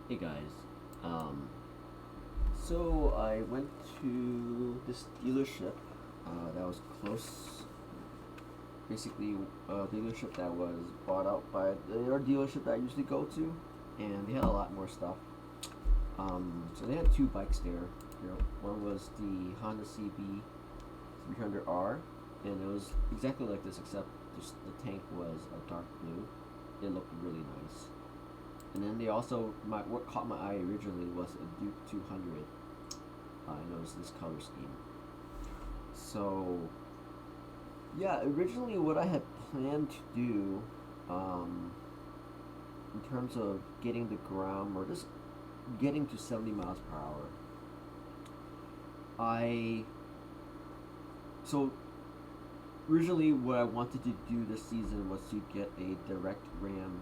Hey guys, um, so I went to this dealership that was close, basically a dealership that was bought out by the other dealership that I usually go to, and they had a lot more stuff. So they had two bikes there. One was the Honda CB 300R, and it was exactly like this except just the tank was a dark blue. It looked really nice. And then they also, what caught my eye originally was a Duke 200. I noticed this color scheme. So, yeah, originally what I had planned to do, in terms of getting the Grom or just getting to 70 miles per hour, I, so originally what I wanted to do this season was to get a direct ram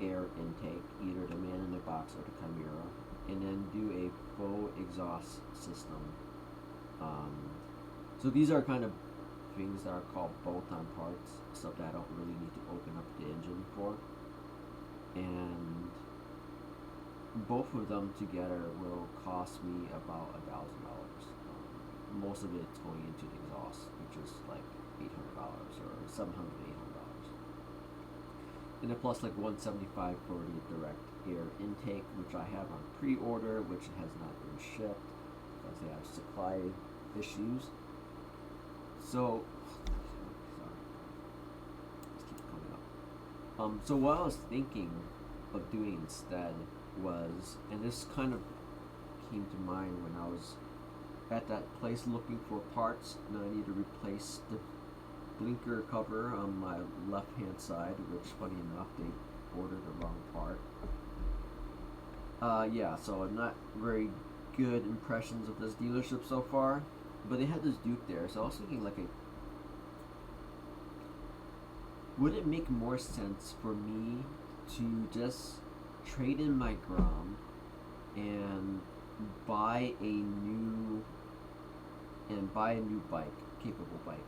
air intake, either the man in the box or the Chimera, and then do a full exhaust system. Um, so these are kind of things that are called bolt-on parts, stuff that I don't really need to open up the engine for, and both of them together will cost me about $1,000. Most of it's going into the exhaust, which is like $800 or 700 $800. And then plus like 175 for the direct air intake, which I have on pre-order, which has not been shipped because they have supply issues. So, sorry, this keeps coming up. So what I was thinking of doing instead was, and this kind of came to mind when I was at that place looking for parts, and I need to replace the blinker cover on my left hand side, which funny enough they ordered the wrong part. Yeah, so not very good impressions of this dealership so far, but they had this Duke there, so I was thinking like, would it make more sense for me to just trade in my Grom and buy a new bike, capable bike?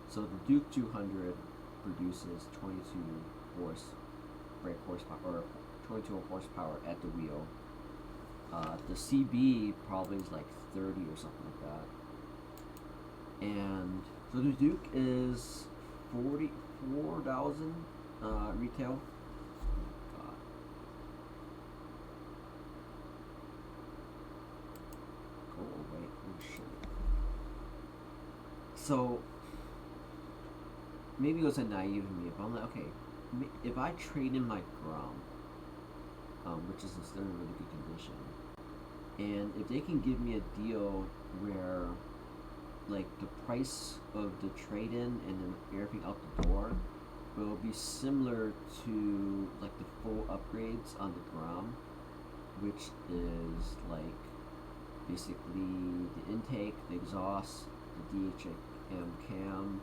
So the Duke 200 produces 22 brake horsepower, or 22 horsepower at the wheel. The CB probably is like 30 or something like that. And so the Duke is 44,000 retail. God. Go away! Oh shit. So maybe it was a naive of me, but I'm like, okay, if I trade in my Grom, which is still in really good condition, and if they can give me a deal where, like, the price of the trade-in and then everything out the door will be similar to, like, the full upgrades on the Grom, which is, like, basically the intake, the exhaust, the DHM cam,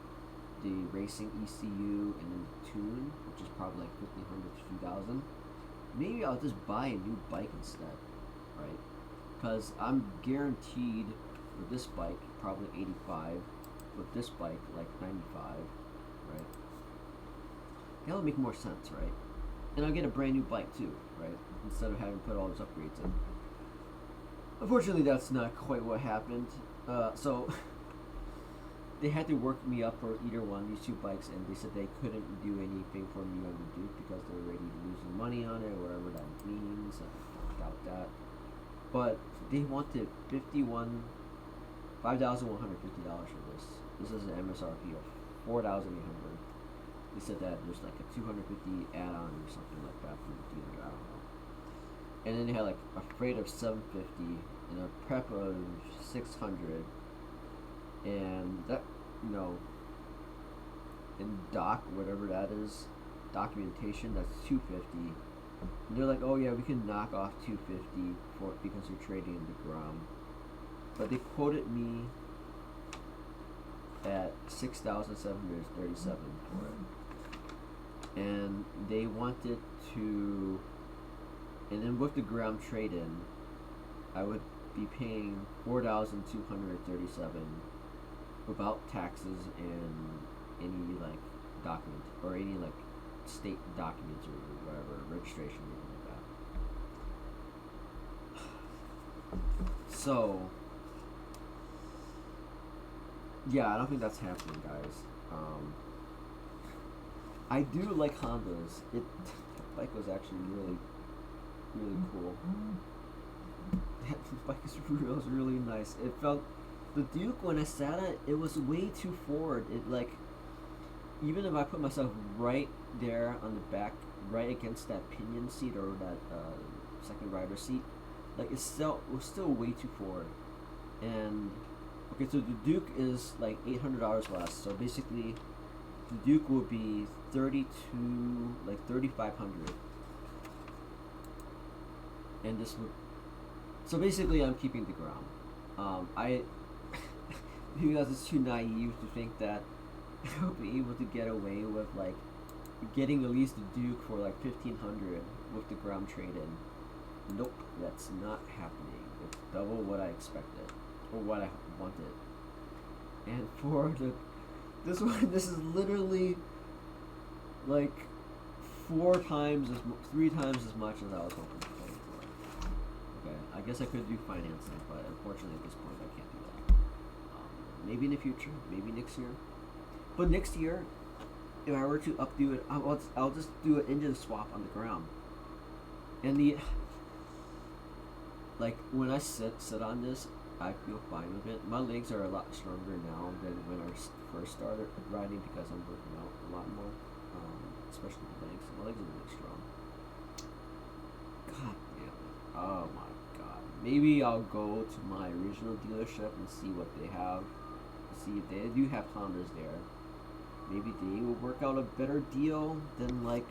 the racing ECU, and then the tune, which is probably like 1,500 to 2,000. Maybe I'll just buy a new bike instead, right? Because I'm guaranteed with this bike probably 85, with this bike like 95, right? That would make more sense, right? And I'll get a brand new bike too, right? Instead of having to put all those upgrades in. Unfortunately, that's not quite what happened. So they had to work me up for either one of these two bikes, and they said they couldn't do anything for me on the Duke because they're already losing money on it, whatever that means. I doubt that. But they wanted $5,150 for this. This is an MSRP of $4,800. They said that there's like a 250 add-on or something like that from the dealer. I don't know. And then they had like a freight of 750 and a prep of 600, and that, you know, in doc, whatever that is, documentation, that's 250. And they're like, oh yeah, we can knock off 250 for because you're trading in the Grom. But they quoted me at 6,737 for it, and they wanted to. And then with the Grom trade-in, I would be paying 4,237 without taxes and any like document or any like state documents or whatever registration or anything like So, yeah, I don't think that's happening, guys. I do like Hondas. The bike was actually really, really cool. That bike was really nice. It felt the Duke when I sat it, it was way too forward. It like even if I put myself right there on the back, right against that pinion seat or that second rider seat, like it was still way too forward. And okay, so the Duke is like $800 less. So basically, the Duke would be 32, like 3,500, and this would. So basically, I'm keeping the Grom. I because it's too naive to think that I'll be able to get away with like getting at least the Duke for like 1,500 with the Grom trade in. Nope, that's not happening. It's double what I expected or what I wanted. And for the this one, this is literally like 3 times as much as I was hoping to pay for. Okay, I guess I could do financing, but unfortunately at this point I can't do that. Maybe in the future, maybe next year. But next year, if I were to updo it, I'll just do an engine swap on the ground. And the like when I sit on this, I feel fine with it. My legs are a lot stronger now than when I first started riding because I'm working out a lot more, especially the legs. My legs are really strong. God damn it! Oh my god. Maybe I'll go to my original dealership and see what they have. See if they do have Hondas there. Maybe they will work out a better deal than like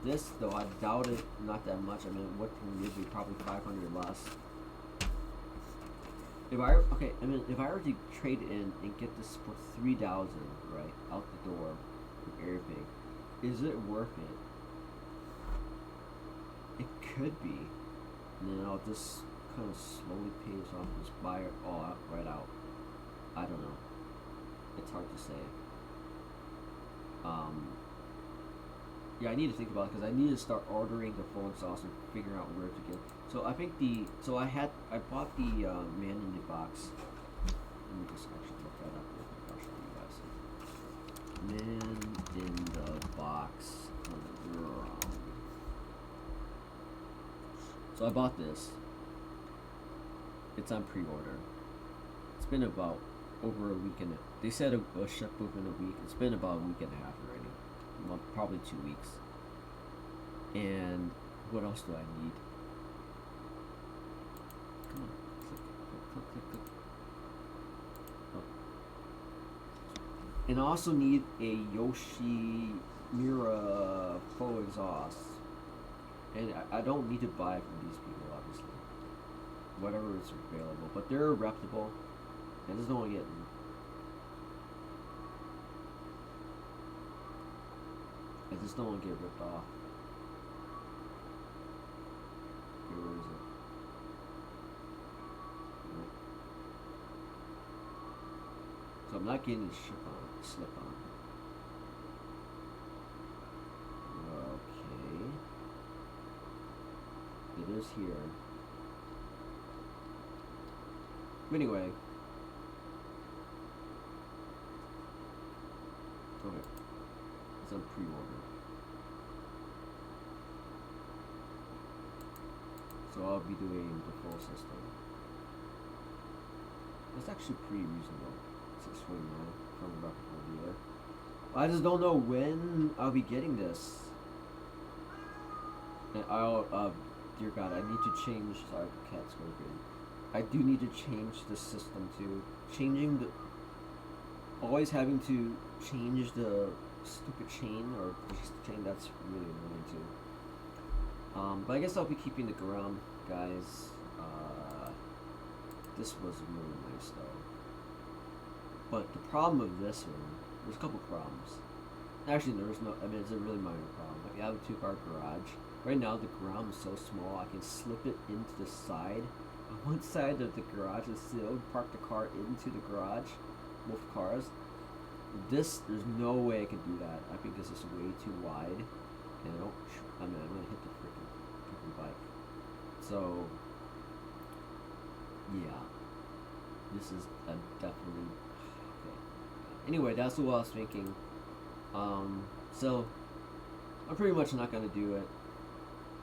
this, though I doubt it. Not that much. I mean, what can we do? Probably 500 less. If I were to trade in and get this for 3,000, right, out the door from Airpig, is it worth it? It could be. And then I'll just kind of slowly pay this off, just buy it all out, right out. I don't know. It's hard to say. Yeah, I need to think about it because I need to start ordering the full exhaust and figuring out where to get. So I think I bought the man in the box. Let me just actually look that up real quick. I'll show you guys. Man in the box. So I bought this. It's on pre-order. It's been about over a week and they said it will ship within a week. It's been about a week and a half already. Well, probably 2 weeks. And what else do I need? Come on, click. Oh. And I also need a Yoshimura faux exhaust. And I don't need to buy it from these people, obviously. Whatever is available, but they're reputable. I just don't want to get. I just don't want to get ripped off. Here, where is it? Nope. So I'm not getting slip on. Okay. It is here. Anyway. Okay. It's on pre-order. So I'll be doing the full system. It's actually pretty reasonable. 649 from a reputable dealer. I just don't know when I'll be getting this. And dear God, I need to change. Sorry, cat's going crazy. I do need to change the system too. Always having to change the stupid chain or push the chain, that's really annoying too. But I guess I'll be keeping the Grom, guys. This was really nice though. But the problem of this one, there's a couple problems. Actually, it's a really minor problem. If you have a 2-car garage, right now the Grom is so small, I can slip it into the side. On one side of the garage is still park the car into the garage, both cars. There's no way I can do that. I think this is way too wide. And I'm gonna hit the freaking bike. So Yeah, this is definitely okay. Anyway, that's what I was thinking. So I'm pretty much not gonna do it.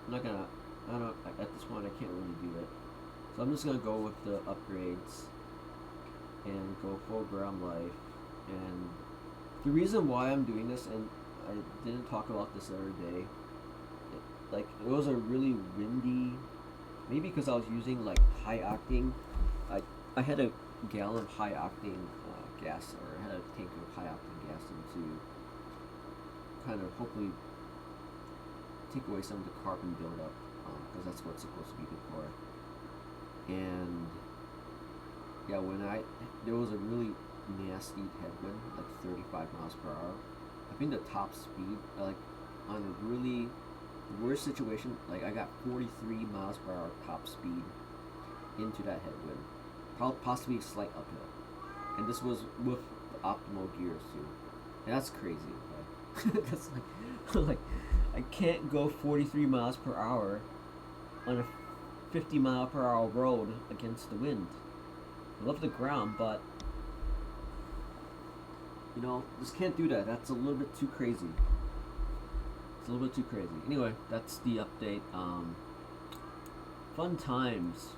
I'm not gonna. I don't. At this point, I can't really do it. So I'm just gonna go with the upgrades and go full Grom life. And the reason why I'm doing this, and I didn't talk about this the other day, it was a really windy. Maybe because I was using like high octane. I I had a gallon of high octane gas, or I had a tank of high octane gas, to kind of hopefully take away some of the carbon buildup, because that's what it's supposed to be good for. And yeah, there was a really nasty headwind, like 35 miles per hour. I think the top speed, like on a really worst situation, like I got 43 miles per hour top speed into that headwind, possibly a slight uphill, and this was with the optimal gears too, and that's crazy. Okay? That's like I can't go 43 miles per hour on a 50-mile-per-hour road against the wind. I love the ground, but just can't do that. That's a little bit too crazy. It's a little bit too crazy. Anyway, that's the update. Fun times,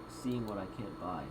seeing what I can't buy.